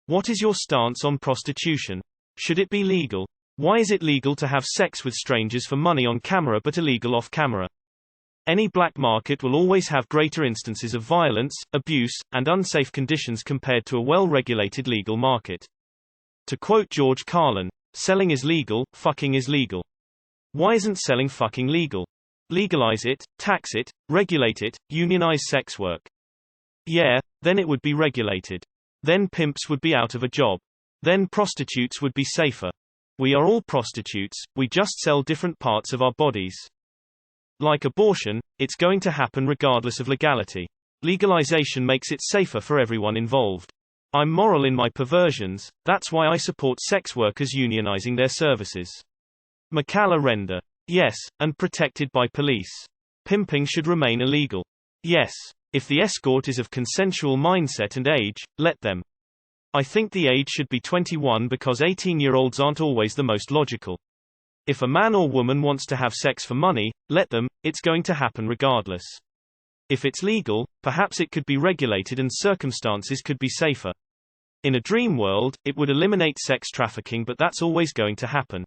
What is your stance on prostitution? Should it be legal? Why is it legal to have sex with strangers for money on camera but illegal off camera? Any black market will always have greater instances of violence, abuse, and unsafe conditions compared to a well-regulated legal market. To quote George Carlin, selling is legal, fucking is legal. Why isn't selling fucking legal? Legalize it, tax it, regulate it, unionize sex work. Yeah, then it would be regulated. Then pimps would be out of a job. Then prostitutes would be safer. We are all prostitutes, we just sell different parts of our bodies. Like abortion, it's going to happen regardless of legality. Legalization makes it safer for everyone involved. I'm moral in my perversions, that's why I support sex workers unionizing their services. Makala Render. Yes, and protected by police. Pimping should remain illegal. Yes. If the escort is of consensual mindset and age, let them. I think the age should be 21 because 18-year-olds aren't always the most logical. If a man or woman wants to have sex for money, let them, it's going to happen regardless. If it's legal, perhaps it could be regulated and circumstances could be safer. In a dream world, it would eliminate sex trafficking, but that's always going to happen.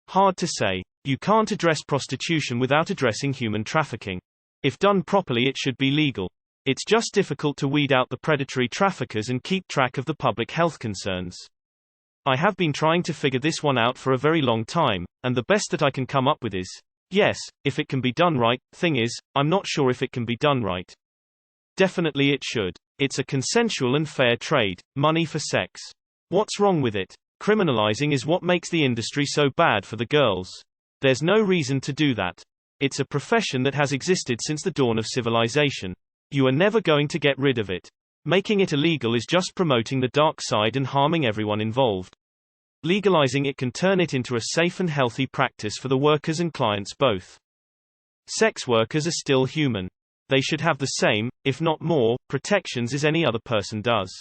Hard to say. You can't address prostitution without addressing human trafficking. If done properly, it should be legal. It's just difficult to weed out the predatory traffickers and keep track of the public health concerns. I have been trying to figure this one out for a very long time, and the best that I can come up with is, yes, if it can be done right. Thing is, I'm not sure if it can be done right. Definitely it should. It's a consensual and fair trade, money for sex. What's wrong with it? Criminalizing is what makes the industry so bad for the girls. There's no reason to do that. It's a profession that has existed since the dawn of civilization. You are never going to get rid of it. Making it illegal is just promoting the dark side and harming everyone involved. Legalizing it can turn it into a safe and healthy practice for the workers and clients both. Sex workers are still human. They should have the same, if not more, protections as any other person does.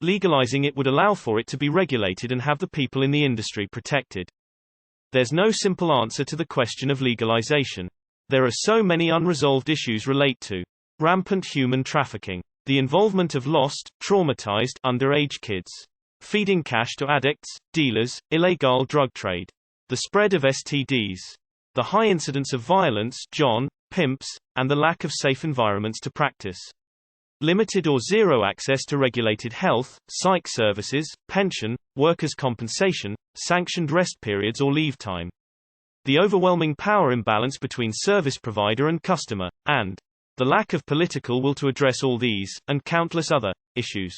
Legalizing it would allow for it to be regulated and have the people in the industry protected. There's no simple answer to the question of legalization. There are so many unresolved issues relate to rampant human trafficking, the involvement of lost, traumatized, underage kids, feeding cash to addicts, dealers, illegal drug trade, the spread of STDs, the high incidence of violence, pimps, and the lack of safe environments to practice. Limited or zero access to regulated health, psych services, pension, workers' compensation, sanctioned rest periods or leave time. The overwhelming power imbalance between service provider and customer, and the lack of political will to address all these, and countless other, issues.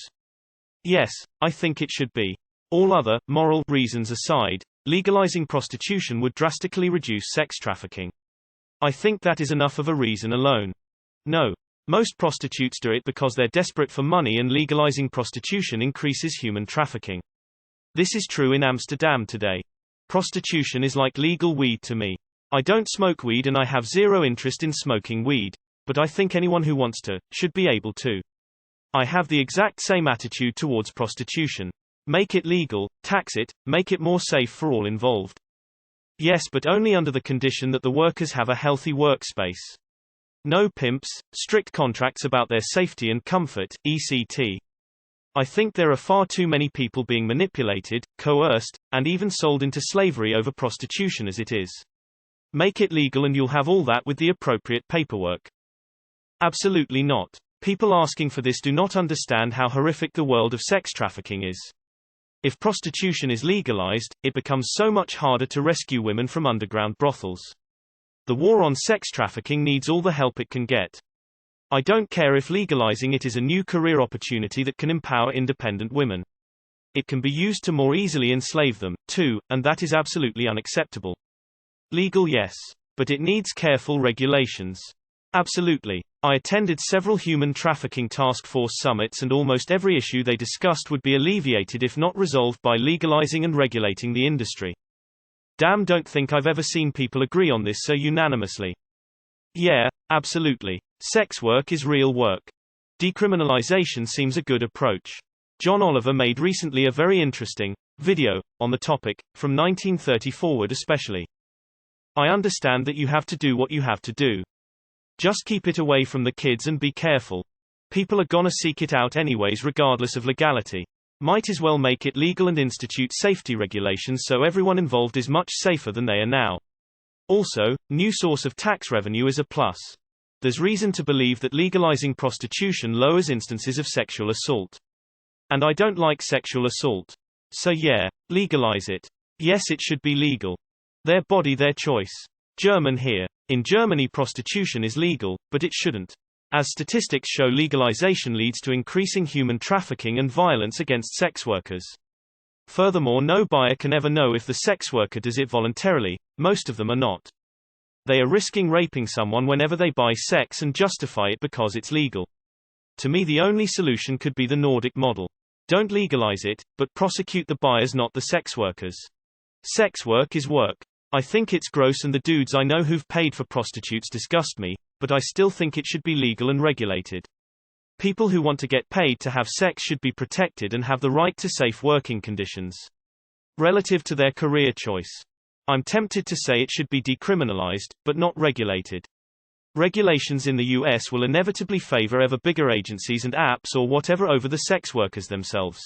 Yes, I think it should be. All other, moral reasons aside, legalizing prostitution would drastically reduce sex trafficking. I think that is enough of a reason alone. No. Most prostitutes do it because they're desperate for money, and legalizing prostitution increases human trafficking. This is true in Amsterdam today. Prostitution is like legal weed to me. I don't smoke weed and I have zero interest in smoking weed, but I think anyone who wants to, should be able to. I have the exact same attitude towards prostitution. Make it legal, tax it, make it more safe for all involved. Yes, but only under the condition that the workers have a healthy workspace. No pimps, strict contracts about their safety and comfort, etc. I think there are far too many people being manipulated, coerced, and even sold into slavery over prostitution as it is. Make it legal and you'll have all that with the appropriate paperwork. Absolutely not. People asking for this do not understand how horrific the world of sex trafficking is. If prostitution is legalized, it becomes so much harder to rescue women from underground brothels. The war on sex trafficking needs all the help it can get. I don't care if legalizing it is a new career opportunity that can empower independent women. It can be used to more easily enslave them, too, and that is absolutely unacceptable. Legal, yes. But it needs careful regulations. Absolutely. I attended several human trafficking task force summits, and almost every issue they discussed would be alleviated if not resolved by legalizing and regulating the industry. Damn, don't think I've ever seen people agree on this so unanimously. Yeah, absolutely. Sex work is real work. Decriminalization seems a good approach. John Oliver made recently a very interesting video on the topic, from 1930 forward especially. I understand that you have to do what you have to do. Just keep it away from the kids and be careful. People are gonna seek it out anyways regardless of legality. Might as well make it legal and institute safety regulations so everyone involved is much safer than they are now. Also, new source of tax revenue is a plus. There's reason to believe that legalizing prostitution lowers instances of sexual assault. And I don't like sexual assault. So yeah, legalize it. Yes, it should be legal. Their body, their choice. German here. In Germany, prostitution is legal, but it shouldn't. As statistics show, legalization leads to increasing human trafficking and violence against sex workers. Furthermore, no buyer can ever know if the sex worker does it voluntarily. Most of them are not. They are risking raping someone whenever they buy sex and justify it because it's legal. To me, the only solution could be the Nordic model. Don't legalize it, but prosecute the buyers, not the sex workers. Sex work is work. I think it's gross, and the dudes I know who've paid for prostitutes disgust me, but I still think it should be legal and regulated. People who want to get paid to have sex should be protected and have the right to safe working conditions. Relative to their career choice. I'm tempted to say it should be decriminalized, but not regulated. Regulations in the US will inevitably favor ever bigger agencies and apps or whatever over the sex workers themselves.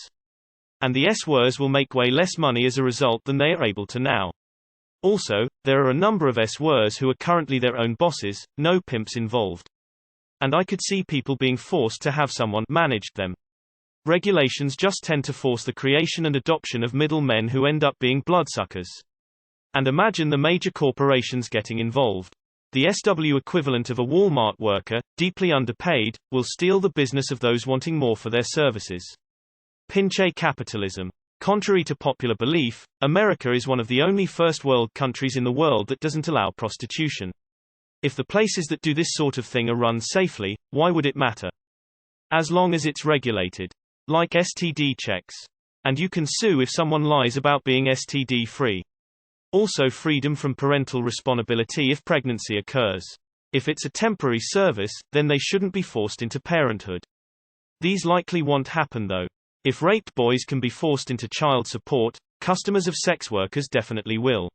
And the S-workers will make way less money as a result than they are able to now. Also, there are a number of S-workers who are currently their own bosses, no pimps involved. And I could see people being forced to have someone manage them. Regulations just tend to force the creation and adoption of middlemen who end up being bloodsuckers. And imagine the major corporations getting involved. The SW equivalent of a Walmart worker, deeply underpaid, will steal the business of those wanting more for their services. Pinche capitalism. Contrary to popular belief, America is one of the only first world countries in the world that doesn't allow prostitution. If the places that do this sort of thing are run safely, why would it matter? As long as it's regulated. Like STD checks. And you can sue if someone lies about being STD free. Also, freedom from parental responsibility if pregnancy occurs. If it's a temporary service, then they shouldn't be forced into parenthood. These likely won't happen though. If raped boys can be forced into child support, customers of sex workers definitely will.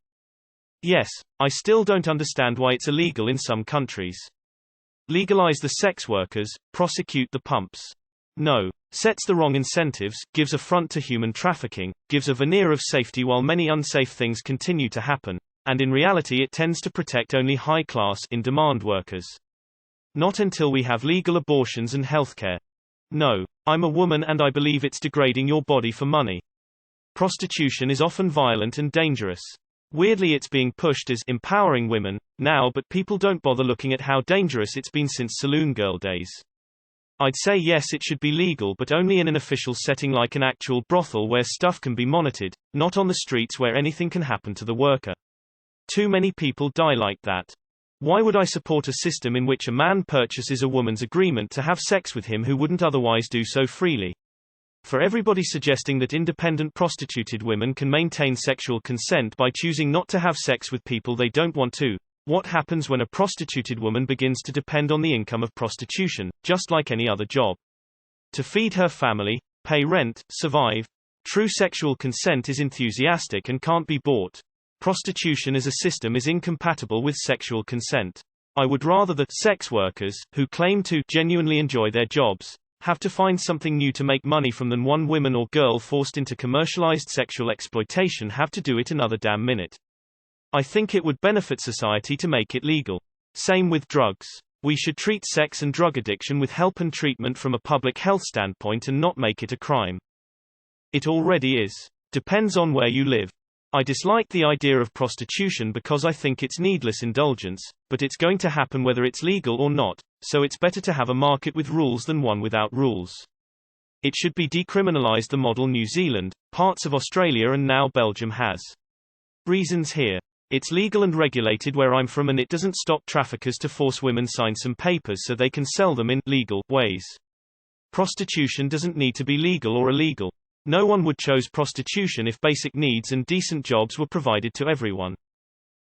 Yes, I still don't understand why it's illegal in some countries. Legalize the sex workers, prosecute the pumps. No. Sets the wrong incentives, gives a front to human trafficking, gives a veneer of safety while many unsafe things continue to happen, and in reality it tends to protect only high-class, in-demand workers. Not until we have legal abortions and healthcare. No. I'm a woman and I believe it's degrading your body for money. Prostitution is often violent and dangerous. Weirdly, it's being pushed as empowering women now, but people don't bother looking at how dangerous it's been since saloon girl days. I'd say yes, it should be legal, but only in an official setting like an actual brothel where stuff can be monitored, not on the streets where anything can happen to the worker. Too many people die like that. Why would I support a system in which a man purchases a woman's agreement to have sex with him who wouldn't otherwise do so freely? For everybody suggesting that independent prostituted women can maintain sexual consent by choosing not to have sex with people they don't want to, what happens when a prostituted woman begins to depend on the income of prostitution, just like any other job? To feed her family, pay rent, survive. True sexual consent is enthusiastic and can't be bought. Prostitution as a system is incompatible with sexual consent. I would rather the sex workers, who claim to genuinely enjoy their jobs, have to find something new to make money from than one woman or girl forced into commercialized sexual exploitation have to do it another damn minute. I think it would benefit society to make it legal. Same with drugs. We should treat sex and drug addiction with help and treatment from a public health standpoint and not make it a crime. It already is. Depends on where you live. I dislike the idea of prostitution because I think it's needless indulgence, but it's going to happen whether it's legal or not, so it's better to have a market with rules than one without rules. It should be decriminalized, the model New Zealand, parts of Australia and now Belgium has. Reasons here. It's legal and regulated where I'm from, and it doesn't stop traffickers to force women sign some papers so they can sell them in legal ways. Prostitution doesn't need to be legal or illegal. No one would choose prostitution if basic needs and decent jobs were provided to everyone.